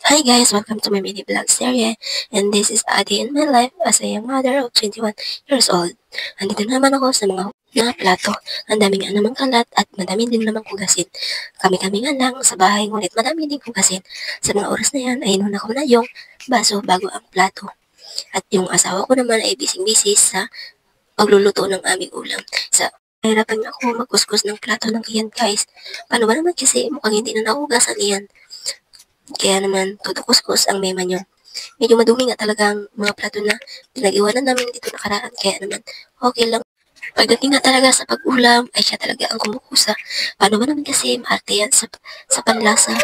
Hi guys, welcome to my mini vlog series, and this is Adi in my life as a young mother of 21 years old. Andito naman ako sa mga plato. Ang dami nga namang kalat at madami din namang hugasin. Kami-kami nga lang sa bahay, ngunit madami din hugasin. Sa mga oras na yan ay inuna ko na yung baso bago ang plato. At yung asawa ko naman ay busy-busy sa pagluluto ng aming ulam. Nahirapan ako magkuskus ng plato ng iyan guys. Paano ba naman kasi mukhang hindi na nahugasan iyan. Kaya naman, todo kuskus ang mema nyo. Medyo madumi nga talaga ang mga plato na pinag-iwanan namin dito nakaraan. Kaya naman, okay lang. Pagdating nga talaga sa pag-ulam, ay siya talaga ang kumukusa. Paano ba naman kasi maarte yan sa panlasa?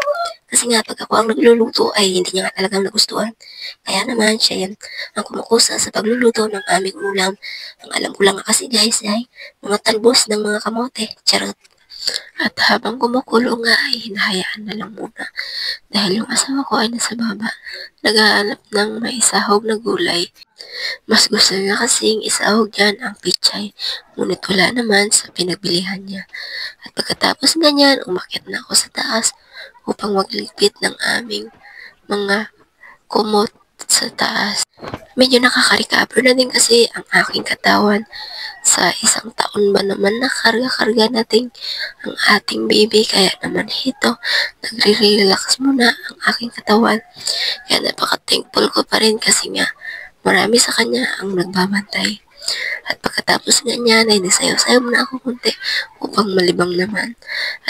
Kasi nga, pag ako ang nagluluto, ay hindi niya nga talagang nagustuhan. Kaya naman, siya yan ang kumukusa sa pagluluto ng aming ulam. Ang alam ko lang nga kasi guys, ay mga talbos ng mga kamote. Charot. At habang kumukulo nga ay hinahayaan na lang muna dahil yung asawa ko ay nasa baba, naghahanap ng maisahog na gulay. Mas gusto niya kasing isahog dyan ang pichay, ngunit wala naman sa pinagbilihan niya. At pagkatapos ganyan, umakyat na ako sa taas upang magligpit ng aming mga kumot sa taas. Medyo nakaka-recover na din kasi ang aking katawan. Sa isang taon ba naman nakarga-karga natin ang ating baby, kaya naman ito, nagre-relax muna ang aking katawan. Kaya napaka-thankful ko pa rin kasi nga marami sa kanya ang nagbabantay. At pagkatapos nga niyan ay nasayaw-sayaw muna ako kunti upang malibang naman.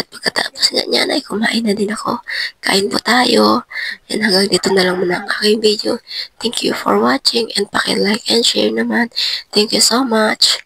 At pagkatapos nga niyan ay kumain na din ako. Kain po tayo. Yan, hanggang dito na lang muna ang aking video. Thank you for watching and paki-like and share naman. Thank you so much.